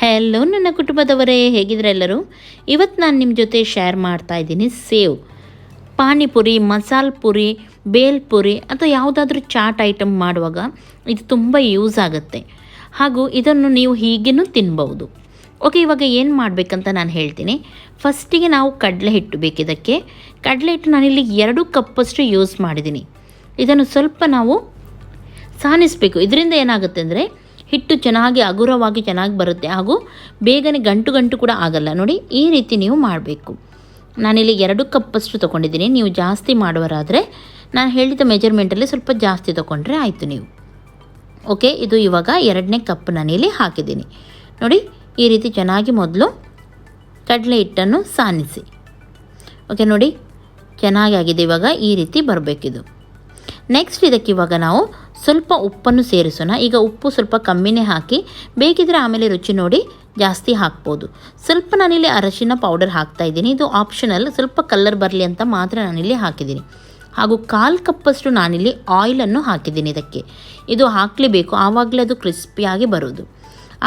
Hello ನನ್ನ ಕುಟುಂಬದವರೇ, ಹೇಗಿದ್ರೆ ಎಲ್ಲರೂ. ಇವತ್ತು ನಾನು ನಿಮ್ಮ ಜೊತೆ ಶೇರ್ ಮಾಡ್ತಾ ಇದ್ದೀನಿ ಸೇವ್. ಪಾನಿಪುರಿ, ಮಸಾಲ ಪುರಿ, ಬೇಲ್ಪುರಿ ಅಥವಾ ಯಾವುದಾದ್ರೂ ಚಾಟ್ ಐಟಮ್ ಮಾಡುವಾಗ ಇದು ತುಂಬ ಯೂಸ್ ಆಗುತ್ತೆ. ಹಾಗೂ ಇದನ್ನು ನೀವು ಹೀಗೇನೂ ತಿನ್ಬೋದು. ಓಕೆ, ಇವಾಗ ಏನು ಮಾಡಬೇಕಂತ ನಾನು ಹೇಳ್ತೀನಿ. ಫಸ್ಟಿಗೆ ನಾವು ಕಡಲೆ ಹಿಟ್ಟು ಬೇಕಿದ್ದಕ್ಕೆ. ಕಡಲೆ ಹಿಟ್ಟು ನಾನಿಲ್ಲಿ 2 ಕಪ್ಪಷ್ಟು ಯೂಸ್ ಮಾಡಿದ್ದೀನಿ. ಇದನ್ನು ಸ್ವಲ್ಪ ನಾವು ಸಾನಿಸಬೇಕು. ಇದರಿಂದ ಏನಾಗುತ್ತೆ ಅಂದರೆ ಹಿಟ್ಟು ಚೆನ್ನಾಗಿ ಹಗುರವಾಗಿ ಚೆನ್ನಾಗಿ ಬರುತ್ತೆ, ಹಾಗೂ ಬೇಗನೆ ಗಂಟು ಕೂಡ ಆಗಲ್ಲ. ನೋಡಿ, ಈ ರೀತಿ ನೀವು ಮಾಡಬೇಕು. ನಾನಿಲ್ಲಿ 2 ಕಪ್ಪಷ್ಟು ತೊಗೊಂಡಿದ್ದೀನಿ. ನೀವು ಜಾಸ್ತಿ ಮಾಡುವರಾದರೆ ನಾನು ಹೇಳಿದ ಮೆಜರ್ಮೆಂಟಲ್ಲಿ ಸ್ವಲ್ಪ ಜಾಸ್ತಿ ತೊಗೊಂಡ್ರೆ ಆಯಿತು ನೀವು. ಓಕೆ, ಇದು ಇವಾಗ 2ನೇ ಕಪ್ ನಾನಿಲ್ಲಿ ಹಾಕಿದ್ದೀನಿ. ನೋಡಿ, ಈ ರೀತಿ ಚೆನ್ನಾಗಿ ಮೊದಲು ಕಡಲೆ ಹಿಟ್ಟನ್ನು ಸಾನಿಸಿ. ಓಕೆ, ನೋಡಿ ಚೆನ್ನಾಗಿ ಆಗಿದೆ. ಇವಾಗ ಈ ರೀತಿ ಬರಬೇಕಿದು. ನೆಕ್ಸ್ಟ್ ಇದಕ್ಕೆ ಇವಾಗ ನಾವು ಸ್ವಲ್ಪ ಉಪ್ಪನ್ನು ಸೇರಿಸೋಣ. ಈಗ ಉಪ್ಪು ಸ್ವಲ್ಪ ಕಮ್ಮಿನೇ ಹಾಕಿ, ಬೇಕಿದ್ರೆ ಆಮೇಲೆ ರುಚಿ ನೋಡಿ ಜಾಸ್ತಿ ಹಾಕ್ಬೋದು. ಸ್ವಲ್ಪ ನಾನಿಲ್ಲಿ ಅರಶಿನ ಪೌಡರ್ ಹಾಕ್ತಾಯಿದ್ದೀನಿ. ಇದು ಆಪ್ಷನಲ್, ಸ್ವಲ್ಪ ಕಲರ್ ಬರಲಿ ಅಂತ ಮಾತ್ರ ನಾನಿಲ್ಲಿ ಹಾಕಿದ್ದೀನಿ. ಹಾಗೂ 1/4 ಕಪ್ಪಷ್ಟು ನಾನಿಲ್ಲಿ ಆಯಿಲನ್ನು ಹಾಕಿದ್ದೀನಿ ಇದಕ್ಕೆ. ಇದು ಹಾಕಲೇಬೇಕು, ಆವಾಗಲೇ ಅದು ಕ್ರಿಸ್ಪಿಯಾಗಿ ಬರೋದು.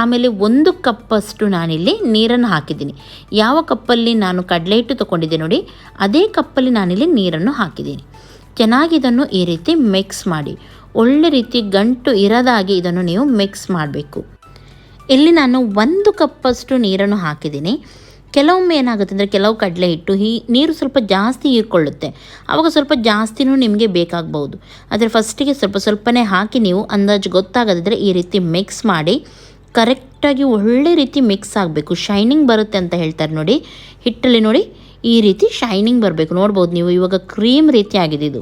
ಆಮೇಲೆ 1 ಕಪ್ಪಷ್ಟು ನಾನಿಲ್ಲಿ ನೀರನ್ನು ಹಾಕಿದ್ದೀನಿ. ಯಾವ ಕಪ್ಪಲ್ಲಿ ನಾನು ಕಡಲೆ ಹಿಟ್ಟು ತೊಗೊಂಡಿದ್ದೆ ನೋಡಿ, ಅದೇ ಕಪ್ಪಲ್ಲಿ ನಾನಿಲ್ಲಿ ನೀರನ್ನು ಹಾಕಿದ್ದೀನಿ. ಚೆನ್ನಾಗಿ ಇದನ್ನು ಈ ರೀತಿ ಮಿಕ್ಸ್ ಮಾಡಿ, ಒಳ್ಳೆ ರೀತಿ ಗಂಟು ಇರದಾಗಿ ಇದನ್ನು ನೀವು ಮಿಕ್ಸ್ ಮಾಡಬೇಕು. ಇಲ್ಲಿ ನಾನು 1 ಕಪ್ಪಷ್ಟು ನೀರನ್ನು ಹಾಕಿದ್ದೀನಿ. ಕೆಲವೊಮ್ಮೆ ಏನಾಗುತ್ತೆ ಅಂದರೆ ಕೆಲವು ಕಡಲೆ ಹಿಟ್ಟು ನೀರು ಸ್ವಲ್ಪ ಜಾಸ್ತಿ ಹೀರ್ಕೊಳ್ಳುತ್ತೆ, ಆವಾಗ ಸ್ವಲ್ಪ ಜಾಸ್ತಿನೂ ನಿಮಗೆ ಬೇಕಾಗ್ಬೋದು. ಆದರೆ ಫಸ್ಟಿಗೆ ಸ್ವಲ್ಪನೇ ಹಾಕಿ ನೀವು ಅಂದಾಜು ಗೊತ್ತಾಗದಿದ್ದರೆ ಈ ರೀತಿ ಮಿಕ್ಸ್ ಮಾಡಿ ಕರೆಕ್ಟಾಗಿ ಒಳ್ಳೆ ರೀತಿ ಮಿಕ್ಸ್ ಆಗಬೇಕು. ಶೈನಿಂಗ್ ಬರುತ್ತೆ ಅಂತ ಹೇಳ್ತಾರೆ ನೋಡಿ, ಹಿಟ್ಟಲ್ಲಿ ನೋಡಿ ಈ ರೀತಿ ಶೈನಿಂಗ್ ಬರಬೇಕು. ನೋಡ್ಬೋದು ನೀವು, ಇವಾಗ ಕ್ರೀಮ್ ರೀತಿ ಆಗಿದೆ. ಇದು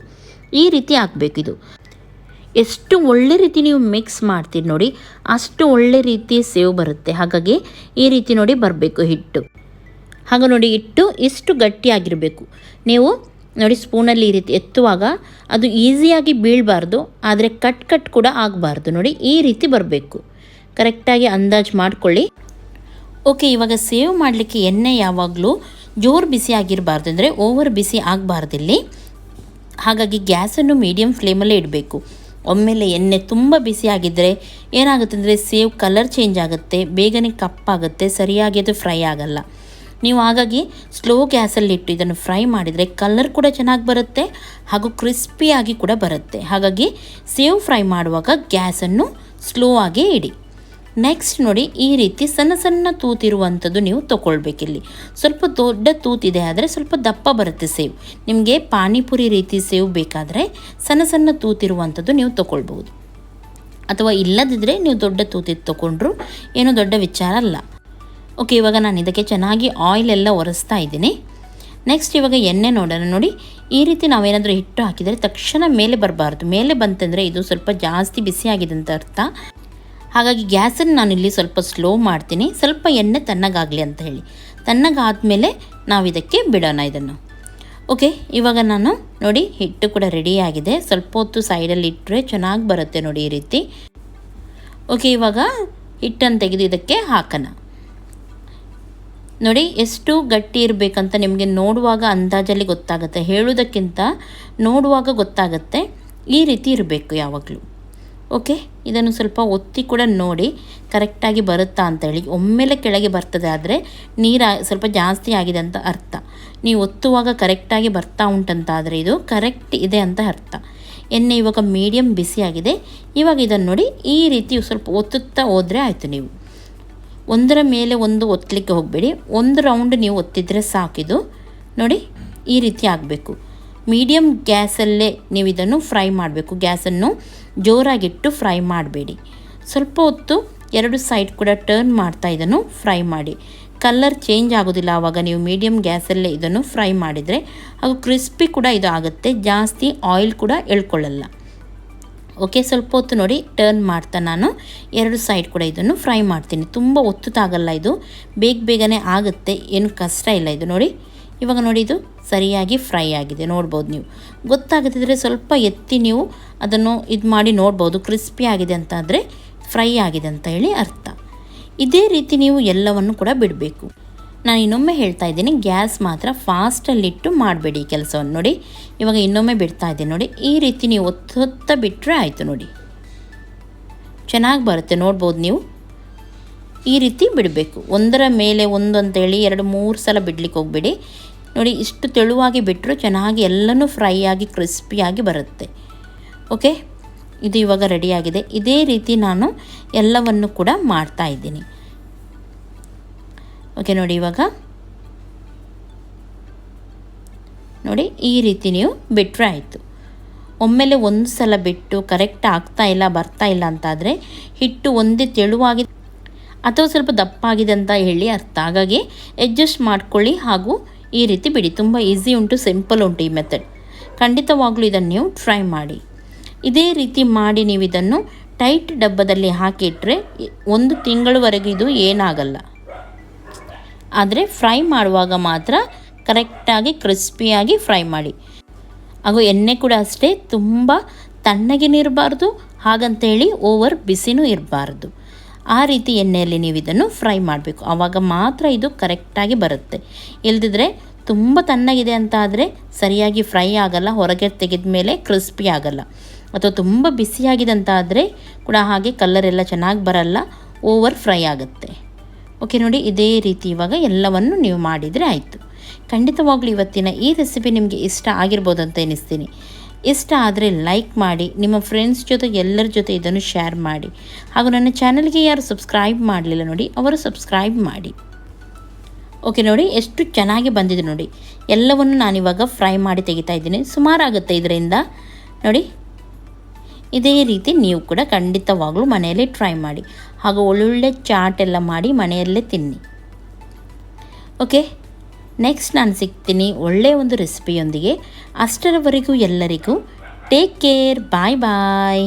ಈ ರೀತಿ ಹಾಕಬೇಕು. ಇದು ಎಷ್ಟು ಒಳ್ಳೆ ರೀತಿ ನೀವು ಮಿಕ್ಸ್ ಮಾಡ್ತೀರಿ ನೋಡಿ, ಅಷ್ಟು ಒಳ್ಳೆ ರೀತಿ ಸೇವ್ ಬರುತ್ತೆ. ಹಾಗಾಗಿ ಈ ರೀತಿ ನೋಡಿ ಬರಬೇಕು ಹಿಟ್ಟು. ಹಾಗೆ ನೋಡಿ, ಹಿಟ್ಟು ಇಷ್ಟು ಗಟ್ಟಿಯಾಗಿರಬೇಕು. ನೀವು ನೋಡಿ ಸ್ಪೂನಲ್ಲಿ ಈ ರೀತಿ ಎತ್ತುವಾಗ ಅದು ಈಸಿಯಾಗಿ ಬೀಳಬಾರ್ದು, ಆದರೆ ಕಟ್ ಕೂಡ ಆಗಬಾರ್ದು. ನೋಡಿ ಈ ರೀತಿ ಬರಬೇಕು. ಕರೆಕ್ಟಾಗಿ ಅಂದಾಜು ಮಾಡಿಕೊಳ್ಳಿ. ಓಕೆ, ಇವಾಗ ಸೇವ್ ಮಾಡಲಿಕ್ಕೆ ಎಣ್ಣೆ ಯಾವಾಗಲೂ ಜೋರು ಬಿಸಿ ಆಗಿರಬಾರ್ದು, ಅಂದರೆ ಓವರ್ ಬಿಸಿ ಆಗಬಾರ್ದಿಲ್ಲಿ. ಹಾಗಾಗಿ ಗ್ಯಾಸನ್ನು ಮೀಡಿಯಮ್ ಫ್ಲೇಮಲ್ಲೇ ಇಡಬೇಕು. ಒಮ್ಮೆಲೆ ಎಣ್ಣೆ ತುಂಬ ಬಿಸಿ ಆಗಿದ್ದರೆ ಏನಾಗುತ್ತೆ ಅಂದರೆ ಸೇವ್ ಕಲರ್ ಚೇಂಜ್ ಆಗುತ್ತೆ, ಬೇಗನೆ ಕಪ್ಪಾಗುತ್ತೆ, ಸರಿಯಾಗಿ ಅದು ಫ್ರೈ ಆಗಲ್ಲ. ನೀವು ಹಾಗಾಗಿ ಸ್ಲೋ ಗ್ಯಾಸಲ್ಲಿಟ್ಟು ಇದನ್ನು ಫ್ರೈ ಮಾಡಿದರೆ ಕಲರ್ ಕೂಡ ಚೆನ್ನಾಗಿ ಬರುತ್ತೆ, ಹಾಗೂ ಕ್ರಿಸ್ಪಿಯಾಗಿ ಕೂಡ ಬರುತ್ತೆ. ಹಾಗಾಗಿ ಸೇವ್ ಫ್ರೈ ಮಾಡುವಾಗ ಗ್ಯಾಸನ್ನು ಸ್ಲೋ ಆಗೇ ಇಡಿ. ನೆಕ್ಸ್ಟ್ ನೋಡಿ, ಈ ರೀತಿ ಸಣ್ಣ ತೂತಿರುವಂಥದ್ದು ನೀವು ತೊಗೊಳ್ಬೇಕಿಲ್ಲಿ. ಸ್ವಲ್ಪ ದೊಡ್ಡ ತೂತಿದೆ ಆದರೆ ಸ್ವಲ್ಪ ದಪ್ಪ ಬರುತ್ತೆ ಸೇವ್. ನಿಮಗೆ ಪಾನಿಪುರಿ ರೀತಿ ಸೇವ್ ಬೇಕಾದರೆ ಸಣ್ಣ ತೂತಿರುವಂಥದ್ದು ನೀವು ತೊಗೊಳ್ಬೋದು, ಅಥವಾ ಇಲ್ಲದಿದ್ದರೆ ನೀವು ದೊಡ್ಡ ತೂತಿದ್ದು ತೊಗೊಂಡ್ರು ಏನೂ ದೊಡ್ಡ ವಿಚಾರ ಅಲ್ಲ. ಓಕೆ, ಇವಾಗ ನಾನು ಇದಕ್ಕೆ ಚೆನ್ನಾಗಿ ಆಯಿಲೆಲ್ಲ ಒರೆಸ್ತಾ ಇದ್ದೀನಿ. ನೆಕ್ಸ್ಟ್ ಇವಾಗ ಎಣ್ಣೆ ನೋಡೋಣ. ನೋಡಿ, ಈ ರೀತಿ ನಾವೇನಾದರೂ ಹಿಟ್ಟು ಹಾಕಿದರೆ ತಕ್ಷಣ ಮೇಲೆ ಬರಬಾರ್ದು. ಮೇಲೆ ಬಂತಂದರೆ ಇದು ಸ್ವಲ್ಪ ಜಾಸ್ತಿ ಬಿಸಿಯಾಗಿದೆ ಅಂತ ಅರ್ಥ. ಹಾಗಾಗಿ ಗ್ಯಾಸನ್ನು ನಾನಿಲ್ಲಿ ಸ್ವಲ್ಪ ಸ್ಲೋ ಮಾಡ್ತೀನಿ, ಸ್ವಲ್ಪ ಎಣ್ಣೆ ತಣ್ಣಗಾಗಲಿ ಅಂತ ಹೇಳಿ. ತಣ್ಣಗಾದಮೇಲೆ ನಾವು ಇದಕ್ಕೆ ಬಿಡೋಣ ಇದನ್ನು. ಓಕೆ, ಇವಾಗ ನಾನು ನೋಡಿ ಹಿಟ್ಟು ಕೂಡ ರೆಡಿಯಾಗಿದೆ. ಸ್ವಲ್ಪ ಹೊತ್ತು ಸೈಡಲ್ಲಿ ಇಟ್ಟರೆ ಚೆನ್ನಾಗಿ ಬರುತ್ತೆ ನೋಡಿ ಈ ರೀತಿ. ಓಕೆ, ಇವಾಗ ಹಿಟ್ಟನ್ನು ತೆಗೆದು ಇದಕ್ಕೆ ಹಾಕೋಣ. ನೋಡಿ ಎಷ್ಟು ಗಟ್ಟಿ ಇರಬೇಕಂತ ನಿಮಗೆ ನೋಡುವಾಗ ಅಂದಾಜಲ್ಲಿ ಗೊತ್ತಾಗುತ್ತೆ, ಹೇಳೋದಕ್ಕಿಂತ ನೋಡುವಾಗ ಗೊತ್ತಾಗುತ್ತೆ. ಈ ರೀತಿ ಇರಬೇಕು ಯಾವಾಗಲೂ. ಓಕೆ, ಇದನ್ನು ಸ್ವಲ್ಪ ಒತ್ತಿ ಕೂಡ ನೋಡಿ ಕರೆಕ್ಟಾಗಿ ಬರುತ್ತಾ ಅಂತೇಳಿ. ಒಮ್ಮೆಲೆ ಕೆಳಗೆ ಬರ್ತದೆ ಆದರೆ ನೀರು ಸ್ವಲ್ಪ ಜಾಸ್ತಿ ಆಗಿದೆ ಅಂತ ಅರ್ಥ. ನೀವು ಒತ್ತುವಾಗ ಕರೆಕ್ಟಾಗಿ ಬರ್ತಾ ಉಂಟಂತಾದರೆ ಇದು ಕರೆಕ್ಟ್ ಇದೆ ಅಂತ ಅರ್ಥ. ಎಣ್ಣೆ ಇವಾಗ ಮೀಡಿಯಮ್ ಬಿಸಿಯಾಗಿದೆ. ಇವಾಗ ಇದನ್ನು ನೋಡಿ ಈ ರೀತಿ ಸ್ವಲ್ಪ ಒತ್ತುತ್ತಾ ಹೋದರೆ ಆಯಿತು. ನೀವು ಒಂದರ ಮೇಲೆ ಒಂದು ಒತ್ತಲಿಕ್ಕೆ ಹೋಗಬೇಡಿ, ಒಂದು ರೌಂಡ್ ನೀವು ಒತ್ತಿದರೆ ಸಾಕಿದು. ನೋಡಿ ಈ ರೀತಿ ಆಗಬೇಕು. ಮೀಡಿಯಮ್ ಗ್ಯಾಸಲ್ಲೇ ನೀವು ಇದನ್ನು ಫ್ರೈ ಮಾಡಬೇಕು. ಗ್ಯಾಸನ್ನು ಜೋರಾಗಿಟ್ಟು ಫ್ರೈ ಮಾಡಬೇಡಿ. ಸ್ವಲ್ಪ ಹೊತ್ತು 2 ಸೈಡ್ ಕೂಡ ಟರ್ನ್ ಮಾಡ್ತಾ ಇದನ್ನು ಫ್ರೈ ಮಾಡಿ. ಕಲರ್ ಚೇಂಜ್ ಆಗೋದಿಲ್ಲ ಆವಾಗ ನೀವು ಮೀಡಿಯಮ್ ಗ್ಯಾಸಲ್ಲೇ ಇದನ್ನು ಫ್ರೈ ಮಾಡಿದರೆ. ಹಾಗೂ ಕ್ರಿಸ್ಪಿ ಕೂಡ ಇದು ಆಗುತ್ತೆ, ಜಾಸ್ತಿ ಆಯಿಲ್ ಕೂಡ ಎಳ್ಕೊಳ್ಳಲ್ಲ. ಓಕೆ, ಸ್ವಲ್ಪ ಹೊತ್ತು ನೋಡಿ ಟರ್ನ್ ಮಾಡ್ತಾ ನಾನು 2 ಸೈಡ್ ಕೂಡ ಇದನ್ನು ಫ್ರೈ ಮಾಡ್ತೀನಿ. ತುಂಬ ಒತ್ತುತ್ತಾಗಲ್ಲ, ಇದು ಬೇಗನೆ ಆಗುತ್ತೆ, ಏನು ಕಷ್ಟ ಇಲ್ಲ ಇದು. ನೋಡಿ ಇವಾಗ ನೋಡಿ ಇದು ಸರಿಯಾಗಿ ಫ್ರೈ ಆಗಿದೆ. ನೋಡ್ಬೋದು ನೀವು, ಗೊತ್ತಾಗುತ್ತಿದ್ರೆ ಸ್ವಲ್ಪ ಎತ್ತಿ ನೀವು ಅದನ್ನು ಇದು ಮಾಡಿ ನೋಡ್ಬೋದು. ಕ್ರಿಸ್ಪಿ ಆಗಿದೆ ಅಂತ ಆದರೆ ಫ್ರೈ ಆಗಿದೆ ಅಂತ ಹೇಳಿ ಅರ್ಥ. ಇದೇ ರೀತಿ ನೀವು ಎಲ್ಲವನ್ನು ಕೂಡ ಬಿಡಬೇಕು. ನಾನು ಇನ್ನೊಮ್ಮೆ ಹೇಳ್ತಾ ಇದ್ದೀನಿ, ಗ್ಯಾಸ್ ಮಾತ್ರ ಫಾಸ್ಟಲ್ಲಿಟ್ಟು ಮಾಡಬೇಡಿ ಈ ಕೆಲಸವನ್ನು. ನೋಡಿ ಇವಾಗ ಇನ್ನೊಮ್ಮೆ ಬಿಡ್ತಾ ಇದ್ದೀನಿ. ನೋಡಿ ಈ ರೀತಿ ನೀವು ಒತ್ತ ಬಿಟ್ಟರೆ ಆಯಿತು. ನೋಡಿ ಚೆನ್ನಾಗಿ ಬರುತ್ತೆ, ನೋಡ್ಬೋದು ನೀವು. ಈ ರೀತಿ ಬಿಡಬೇಕು. ಒಂದರ ಮೇಲೆ ಒಂದು ಅಂತೇಳಿ 2-3 ಸಲ ಬಿಡಲಿಕ್ಕೆ ಹೋಗಬೇಡಿ. ನೋಡಿ, ಇಷ್ಟು ತೆಳುವಾಗಿ ಬಿಟ್ಟರು ಚೆನ್ನಾಗಿ ಎಲ್ಲನೂ ಫ್ರೈ ಆಗಿ ಕ್ರಿಸ್ಪಿಯಾಗಿ ಬರುತ್ತೆ. ಓಕೆ, ಇದು ಇವಾಗ ರೆಡಿಯಾಗಿದೆ. ಇದೇ ರೀತಿ ನಾನು ಎಲ್ಲವನ್ನು ಕೂಡ ಮಾಡ್ತಾ ಇದ್ದೀನಿ. ಓಕೆ, ನೋಡಿ ಇವಾಗ ನೋಡಿ ಈ ರೀತಿ ನೀವು ಬಿಟ್ಟರೆ ಆಯಿತು. ಒಮ್ಮೆಲೆ ಒಂದು ಸಲ ಬಿಟ್ಟು ಕರೆಕ್ಟ್ ಆಗ್ತಾ ಇಲ್ಲ, ಬರ್ತಾ ಇಲ್ಲ ಅಂತಾದರೆ ಹಿಟ್ಟು ಒಂದೇ ತೆಳುವಾಗಿ ಅಥವಾ ಸ್ವಲ್ಪ ದಪ್ಪಾಗಿದೆ ಅಂತ ಹೇಳಿ ಅರ್ಥ. ಹಾಗಾಗಿ ಅಡ್ಜಸ್ಟ್ ಮಾಡ್ಕೊಳ್ಳಿ ಹಾಗೂ ಈ ರೀತಿ ಬಿಡಿ. ತುಂಬ ಈಸಿ ಉಂಟು, ಸಿಂಪಲ್ ಉಂಟು ಈ ಮೆಥಡ್. ಖಂಡಿತವಾಗ್ಲೂ ಇದನ್ನು ನೀವು ಟ್ರೈ ಮಾಡಿ. ಇದೇ ರೀತಿ ಮಾಡಿ ನೀವು ಇದನ್ನು ಟೈಟ್ ಡಬ್ಬದಲ್ಲಿ ಹಾಕಿಟ್ರೆ 1 ತಿಂಗಳವರೆಗೆ ಇದು ಏನಾಗಲ್ಲ. ಆದರೆ ಫ್ರೈ ಮಾಡುವಾಗ ಮಾತ್ರ ಕರೆಕ್ಟಾಗಿ ಕ್ರಿಸ್ಪಿಯಾಗಿ ಫ್ರೈ ಮಾಡಿ. ಹಾಗೂ ಎಣ್ಣೆ ಕೂಡ ಅಷ್ಟೇ, ತುಂಬ ತಣ್ಣಗೆನೂ ಇರಬಾರ್ದು, ಹಾಗಂತೇಳಿ ಓವರ್ ಬಿಸಿನೂ ಇರಬಾರ್ದು. ಆ ರೀತಿ ಎಣ್ಣೆಯಲ್ಲಿ ನೀವು ಇದನ್ನು ಫ್ರೈ ಮಾಡಬೇಕು. ಆವಾಗ ಮಾತ್ರ ಇದು ಕರೆಕ್ಟಾಗಿ ಬರುತ್ತೆ. ಇಲ್ಲದಿದ್ದರೆ ತುಂಬ ತಣ್ಣಗಿದೆ ಅಂತ ಆದರೆ ಸರಿಯಾಗಿ ಫ್ರೈ ಆಗಲ್ಲ, ಹೊರಗೆ ತೆಗೆದ ಮೇಲೆ ಕ್ರಿಸ್ಪಿ ಆಗಲ್ಲ. ಅಥವಾ ತುಂಬ ಬಿಸಿಯಾಗಿದೆ ಅಂತ ಆದರೆ ಕೂಡ ಹಾಗೆ ಕಲರೆಲ್ಲ ಚೆನ್ನಾಗಿ ಬರಲ್ಲ, ಓವರ್ ಫ್ರೈ ಆಗುತ್ತೆ. ಓಕೆ, ನೋಡಿ ಇದೇ ರೀತಿ ಇವಾಗ ಎಲ್ಲವನ್ನು ನೀವು ಮಾಡಿದರೆ ಆಯಿತು. ಖಂಡಿತವಾಗ್ಲೂ ಇವತ್ತಿನ ಈ ರೆಸಿಪಿ ನಿಮಗೆ ಇಷ್ಟ ಆಗಿರ್ಬೋದು ಅಂತ ಎನಿಸ್ತೀನಿ. ಇಷ್ಟ ಆದರೆ ಲೈಕ್ ಮಾಡಿ, ನಿಮ್ಮ ಫ್ರೆಂಡ್ಸ್ ಜೊತೆ ಎಲ್ಲರ ಜೊತೆ ಇದನ್ನು ಶೇರ್ ಮಾಡಿ. ಹಾಗೂ ನನ್ನ ಚಾನಲ್ಗೆ ಯಾರು ಸಬ್ಸ್ಕ್ರೈಬ್ ಮಾಡಲಿಲ್ಲ ನೋಡಿ, ಅವರು ಸಬ್ಸ್ಕ್ರೈಬ್ ಮಾಡಿ. ಓಕೆ, ನೋಡಿ ಎಷ್ಟು ಚೆನ್ನಾಗಿ ಬಂದಿದೆ ನೋಡಿ. ಎಲ್ಲವನ್ನು ನಾನಿವಾಗ ಫ್ರೈ ಮಾಡಿ ತೆಗಿತಾ ಇದ್ದೀನಿ. ಸುಮಾರಾಗುತ್ತೆ ಇದರಿಂದ. ನೋಡಿ, ಇದೇ ರೀತಿ ನೀವು ಕೂಡ ಖಂಡಿತವಾಗ್ಲೂ ಮನೆಯಲ್ಲೇ ಟ್ರೈ ಮಾಡಿ. ಹಾಗೂ ಒಳ್ಳೊಳ್ಳೆ ಚಾಟ್ ಎಲ್ಲ ಮಾಡಿ ಮನೆಯಲ್ಲೇ ತಿನ್ನಿ. ಓಕೆ, ನೆಕ್ಸ್ಟ್ ನಾನು ಸಿಗ್ತೀನಿ ಒಳ್ಳೆಯ ಒಂದು ರೆಸಿಪಿಯೊಂದಿಗೆ. ಅಷ್ಟರವರೆಗೂ ಎಲ್ಲರಿಗೂ ಟೇಕ್ ಕೇರ್, ಬಾಯ್ ಬಾಯ್.